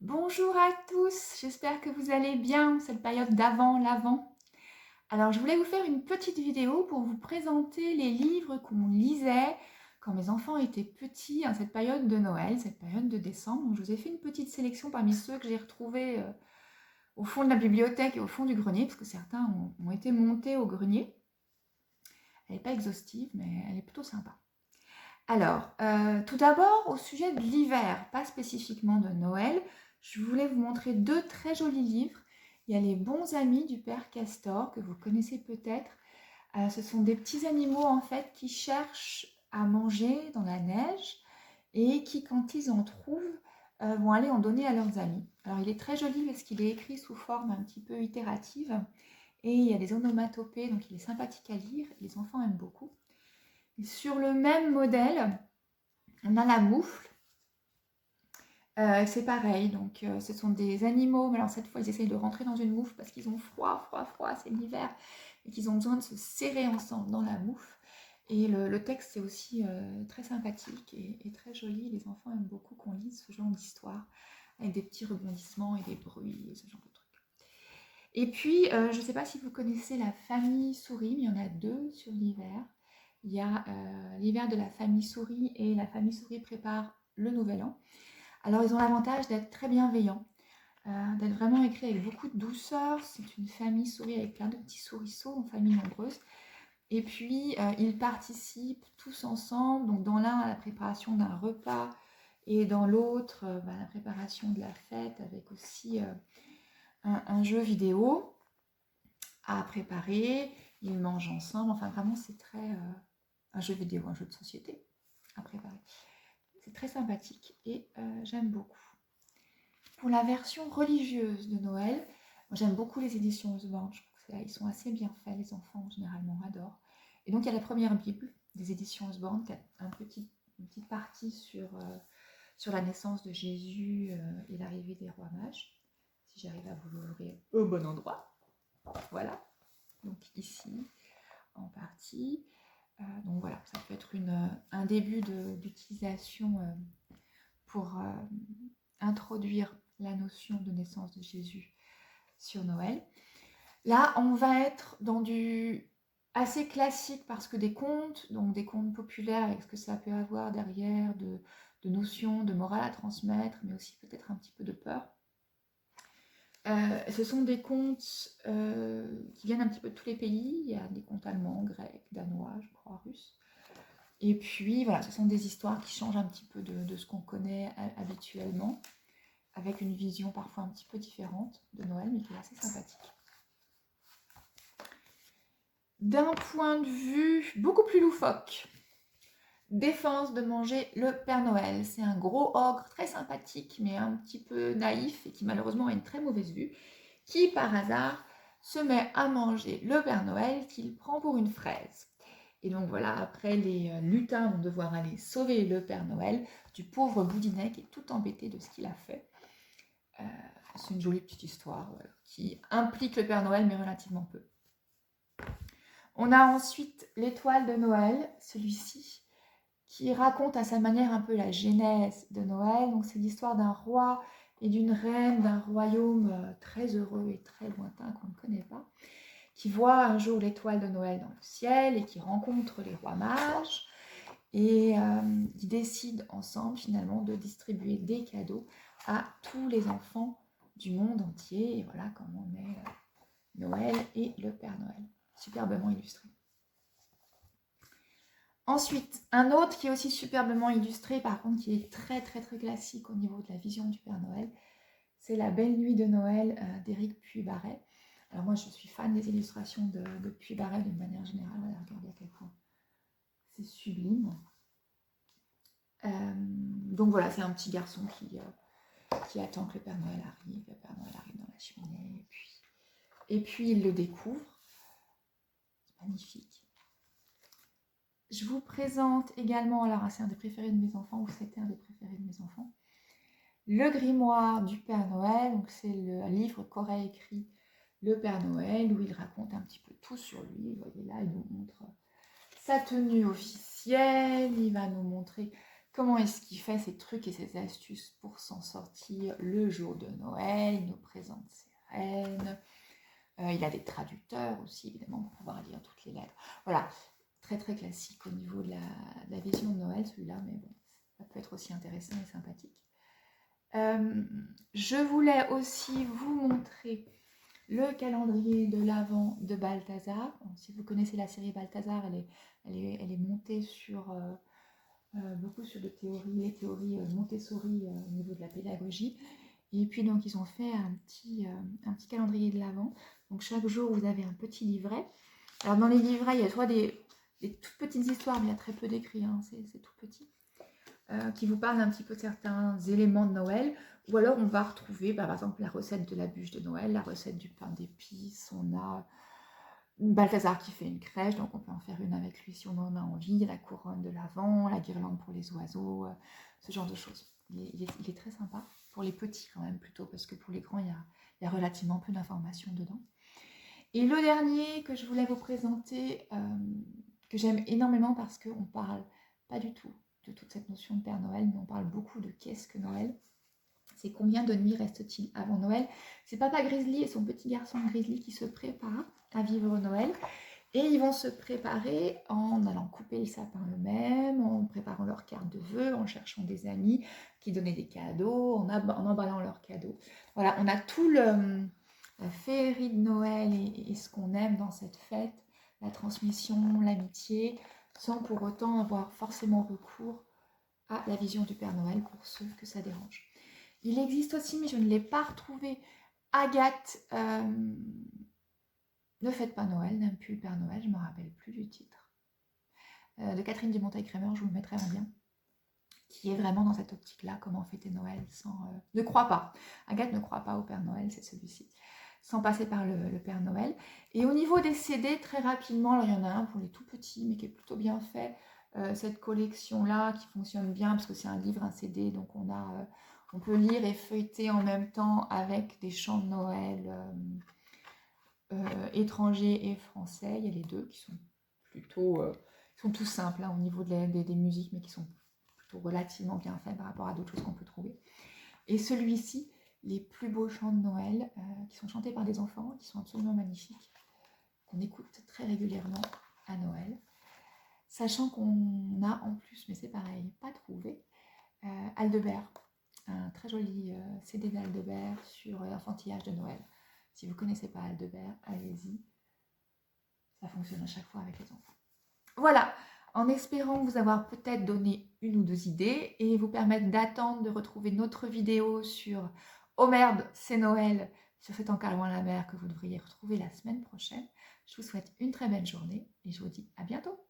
Bonjour à tous, j'espère que vous allez bien, cette période d'avant l'Avent. Alors je voulais vous faire une petite vidéo pour vous présenter les livres qu'on lisait quand mes enfants étaient petits, cette période de Noël, cette période de décembre. Donc, je vous ai fait une petite sélection parmi ceux que j'ai retrouvés au fond de la bibliothèque et au fond du grenier, parce que certains ont été montés au grenier. Elle n'est pas exhaustive, mais elle est plutôt sympa. Alors, tout d'abord, au sujet de l'hiver, pas spécifiquement de Noël, je voulais vous montrer deux très jolis livres. Il y a Les bons amis du père Castor, que vous connaissez peut-être. Ce sont des petits animaux, en fait, qui cherchent à manger dans la neige et qui, quand ils en trouvent, vont aller en donner à leurs amis. Alors, il est très joli parce qu'il est écrit sous forme un petit peu itérative et il y a des onomatopées, donc il est sympathique à lire. Les enfants aiment beaucoup. Et sur le même modèle, on a la moufle. C'est pareil, donc ce sont des animaux, mais alors cette fois ils essayent de rentrer dans une moufle parce qu'ils ont froid, c'est l'hiver, et qu'ils ont besoin de se serrer ensemble dans la moufle. Et le texte c'est aussi très sympathique et très joli. Les enfants aiment beaucoup qu'on lise ce genre d'histoire, avec des petits rebondissements et des bruits, et ce genre de trucs. Et puis, je ne sais pas si vous connaissez la famille souris, mais il y en a deux sur l'hiver. Il y a l'hiver de la famille souris et la famille souris prépare le nouvel an. Alors, ils ont l'avantage d'être très bienveillants, d'être vraiment écrits avec beaucoup de douceur. C'est une famille souris avec plein de petits souriceaux en famille nombreuse. Et puis, ils participent tous ensemble, donc dans l'un à la préparation d'un repas et dans l'autre la préparation de la fête avec aussi un jeu vidéo à préparer. Ils mangent ensemble, enfin vraiment c'est très... un jeu vidéo, un jeu de société à préparer. C'est très sympathique et j'aime beaucoup. Pour la version religieuse de Noël, j'aime beaucoup les éditions Osborne. Je trouve qu'ils sont assez bien faits, les enfants généralement adorent. Et donc il y a la première Bible des éditions Osborne qui a une petite partie sur la naissance de Jésus et l'arrivée des rois mages. Si j'arrive à vous l'ouvrir au bon endroit. Voilà. Donc ici, en partie. Donc voilà, ça peut être un début d'utilisation pour introduire la notion de naissance de Jésus sur Noël. Là, on va être dans du assez classique parce que des contes, donc des contes populaires avec ce que ça peut avoir derrière de notions, de morale à transmettre, mais aussi peut-être un petit peu de peur. Ce sont des contes qui viennent un petit peu de tous les pays. Il y a des contes allemands, grecs, danois, je crois, russes. Et puis voilà, ce sont des histoires qui changent un petit peu de ce qu'on connaît habituellement, avec une vision parfois un petit peu différente de Noël, mais qui est assez sympathique. D'un point de vue beaucoup plus loufoque, Défense de manger le Père Noël. C'est un gros ogre très sympathique, mais un petit peu naïf et qui malheureusement a une très mauvaise vue, qui par hasard se met à manger le Père Noël qu'il prend pour une fraise. Et donc voilà, après les lutins vont devoir aller sauver le Père Noël du pauvre Boudinet qui est tout embêté de ce qu'il a fait. C'est une jolie petite histoire voilà, qui implique le Père Noël mais relativement peu. On a ensuite l'étoile de Noël, celui-ci, qui raconte à sa manière un peu la genèse de Noël. Donc c'est l'histoire d'un roi et d'une reine d'un royaume très heureux et très lointain qu'on ne connaît pas, qui voit un jour l'étoile de Noël dans le ciel et qui rencontre les rois mages et qui décident ensemble finalement de distribuer des cadeaux à tous les enfants du monde entier. Et voilà comment naît Noël et le Père Noël, superbement illustré. Ensuite, un autre qui est aussi superbement illustré, par contre qui est très très très classique au niveau de la vision du Père Noël, c'est La Belle Nuit de Noël d'Éric Puybarret. Alors moi je suis fan des illustrations de Puybarret d'une manière générale, regardez à quel point c'est sublime. Donc voilà, c'est un petit garçon qui attend que le Père Noël arrive, le Père Noël arrive dans la cheminée, et puis il le découvre. C'est magnifique. Je vous présente également, alors c'est un des préférés de mes enfants, ou c'était un des préférés de mes enfants, Le Grimoire du Père Noël. Donc c'est le livre qu'aurait écrit le Père Noël, où il raconte un petit peu tout sur lui. Vous voyez là, il nous montre sa tenue officielle, il va nous montrer comment est-ce qu'il fait ses trucs et ses astuces pour s'en sortir le jour de Noël. Il nous présente ses reines. Il a des traducteurs aussi, évidemment, pour pouvoir lire toutes les lettres. Voilà, très très classique au niveau de la vision de Noël, celui-là, mais bon, ça peut être aussi intéressant et sympathique. Je voulais aussi vous montrer le calendrier de l'Avent de Balthazar. Donc, si vous connaissez la série Balthazar, elle est montée sur beaucoup sur les théories Montessori au niveau de la pédagogie. Et puis donc ils ont fait un petit calendrier de l'Avent. Donc chaque jour vous avez un petit livret. Alors dans les livrets il y a soit des toutes petites histoires, mais il y a très peu d'écrits, hein, c'est tout petit. Qui vous parlent un petit peu de certains éléments de Noël. Ou alors on va retrouver par exemple la recette de la bûche de Noël, la recette du pain d'épices, on a Balthazar qui fait une crèche, donc on peut en faire une avec lui si on en a envie, la couronne de l'Avent, la guirlande pour les oiseaux, ce genre de choses. Il est très sympa, pour les petits quand même plutôt, parce que pour les grands, il y a relativement peu d'informations dedans. Et le dernier que je voulais vous présenter, que j'aime énormément parce qu'on ne parle pas du tout de toute cette notion de Père Noël, mais on parle beaucoup de qu'est-ce que Noël. C'est combien de nuits reste-t-il avant Noël? C'est Papa Grizzly et son petit garçon Grizzly qui se préparent à vivre Noël. Et ils vont se préparer en allant couper le sapin eux-mêmes, en préparant leur carte de vœux, en cherchant des amis qui donnaient des cadeaux, en emballant leurs cadeaux. Voilà, on a tout la féerie de Noël et ce qu'on aime dans cette fête, la transmission, l'amitié, sans pour autant avoir forcément recours à la vision du Père Noël pour ceux que ça dérange. Il existe aussi, mais je ne l'ai pas retrouvé, Agathe, Ne faites pas Noël, n'aime plus le Père Noël, je ne me rappelle plus du titre, de Catherine Dumonteil-Crémer, je vous le mettrai en lien, qui est vraiment dans cette optique-là, comment fêter Noël sans... ne croit pas, Agathe ne croit pas au Père Noël, c'est celui-ci, sans passer par le Père Noël. Et au niveau des CD, très rapidement, alors il y en a un pour les tout petits, mais qui est plutôt bien fait, cette collection-là, qui fonctionne bien, parce que c'est un livre, un CD, donc on peut lire et feuilleter en même temps avec des chants de Noël étrangers et français. Il y a les deux qui sont plutôt... ils sont tous simples hein, au niveau des musiques, mais qui sont plutôt relativement bien faits par rapport à d'autres choses qu'on peut trouver. Et celui-ci, les plus beaux chants de Noël, qui sont chantés par des enfants, qui sont absolument magnifiques, qu'on écoute très régulièrement à Noël. Sachant qu'on a en plus, mais c'est pareil, pas trouvé, Aldebert, un très joli CD d'Aldebert sur l'enfantillage de Noël. Si vous ne connaissez pas Aldebert, allez-y. Ça fonctionne à chaque fois avec les enfants. Voilà, en espérant vous avoir peut-être donné une ou deux idées et vous permettre d'attendre de retrouver notre vidéo sur « Oh merde, c'est Noël !» sur C'est encore loin la mer que vous devriez retrouver la semaine prochaine. Je vous souhaite une très belle journée et je vous dis à bientôt.